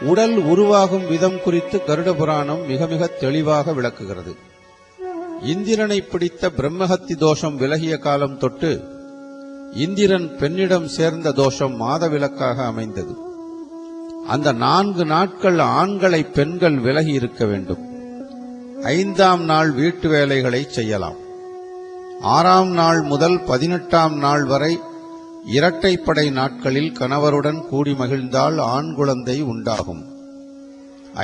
உடல் உருவாகும் விதம் குறித்து கருட புராணம் மிக மிக தெளிவாக விளக்குகிறது. இந்திரனை பிடித்த பிரம்மஹத்தி தோஷம் விலகிய காலம் தொட்டு இந்திரன் பெண்ணிடம் சேர்ந்த தோஷம் மாதவிலக்காக அமைந்தது. அந்த 4 நாட்கள் ஆண்களை பெண்கள் விலகி இருக்க வேண்டும். 5ஆம் நாள் வீட்டு வேலைகளை செய்யலாம். 6ஆம் நாள் முதல் 18ஆம் நாள் வரை இரட்டைப்படை நாட்களில் கணவருடன் கூடி மகிழ்ந்தால் ஆண் குழந்தை உண்டாகும்.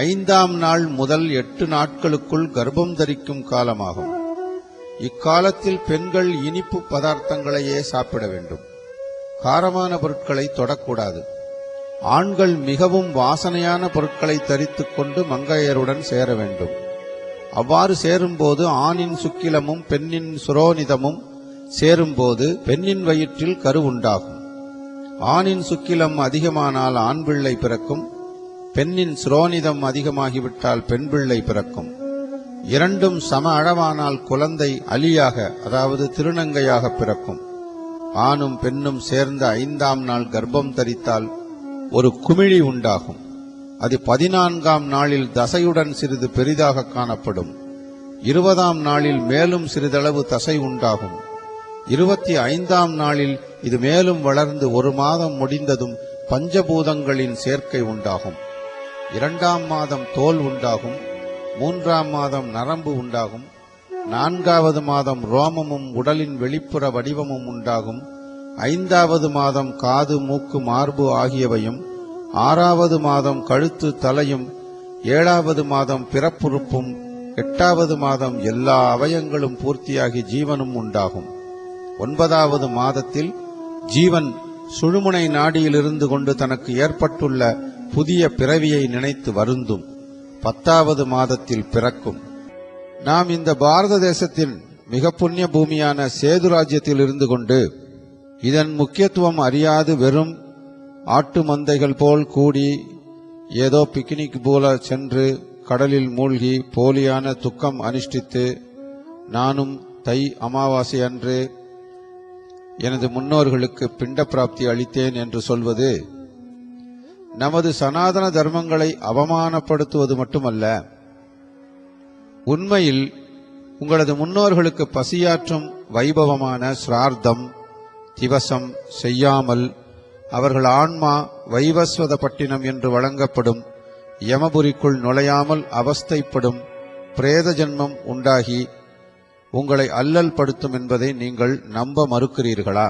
5ஆம் நாள் முதல் 8 நாட்களுக்குள் கர்ப்பம் தரிக்கும் காலமாகும். இக்காலத்தில் பெண்கள் இனிப்பு பதார்த்தங்களையே சாப்பிட வேண்டும். காரமான பொருட்களை தொடக்கூடாது. ஆண்கள் மிகவும் வாசனையான பொருட்களை தரித்துக் கொண்டு மங்கையருடன் சேர வேண்டும். அவ்வாறு சேரும்போது ஆணின் சுக்கிலமும் பெண்ணின் சுரோனிதமும் சேரும்போது பெண்ணின் வயிற்றில் கரு உண்டாகும். ஆணின் சுக்கிலம் அதிகமானால் ஆண் பிள்ளை பிறக்கும். பெண்ணின் சுரோனிதம் அதிகமாகிவிட்டால் பெண் பிள்ளை பிறக்கும். இரண்டும் சம அளவானால் குழந்தை அலியாக, அதாவது திருநங்கையாக பிறக்கும். ஆணும் பெண்ணும் சேர்ந்த 5ஆம் நாள் கர்ப்பம் தரித்தால் ஒரு குமிழி உண்டாகும். அது 14ஆம் நாளில் தசையுடன் சிறிது பெரிதாக காணப்படும். 20ஆம் நாளில் மேலும் சிறிதளவு தசை உண்டாகும். 25ஆம் நாளில் இது மேலும் வளர்ந்து 1 மாதம் முடிந்ததும் பஞ்சபூதங்களின் சேர்க்கை உண்டாகும். 2ஆம் மாதம் தோல் உண்டாகும். 3ஆம் மாதம் நரம்பு உண்டாகும். 4வது மாதம் ரோமமும் உடலின் வெளிப்புற வடிவமும் உண்டாகும். 5வது மாதம் காது, மூக்கு, மார்பு ஆகியவையும், 6வது மாதம் கழுத்து, தலையும், 7வது மாதம் பிறப்புறுப்பும், 8வது மாதம் எல்லா அவயங்களும் பூர்த்தியாகி ஜீவனும் உண்டாகும். 9வது மாதத்தில் ஜீவன் சுழுமுனை நாடியிலிருந்து கொண்டு தனக்கு ஏற்பட்டுள்ள புதிய பிறவியை நினைத்து வருந்தும். 10வது மாதத்தில் பிறக்கும். நாம் இந்த பாரத தேசத்தின் மிக புண்ணிய பூமியான சேது ராஜ்யத்தில் இருந்து கொண்டு இதன் முக்கியத்துவம் அறியாது வெறும் ஆட்டு மந்தைகள் போல் கூடி ஏதோ பிக்னிக் போல சென்று கடலில் மூழ்கி போலியான துக்கம் அனுஷ்டித்து நானும் தை அமாவாசை அன்று எனது முன்னோர்களுக்கு பிண்ட பிராப்தி அளித்தேன் என்று சொல்வது நமது சனாதன தர்மங்களை அவமானப்படுத்துவது மட்டுமல்ல, உண்மையில் உங்களது முன்னோர்களுக்கு பசியாற்றும் வைபவமான சிரார்த்தம் திவசம் செய்யாமல் அவர்கள் ஆன்மா வைவஸ்வத பட்டினம் என்று வழங்கப்படும் யமபுரிக்குள் நுழையாமல் அவஸ்தைப்படும் பிரேத ஜன்மம் உண்டாகி உங்களை அல்லல் படுத்தும் என்பதை நீங்கள் நம்ப மறுக்கிறீர்களா?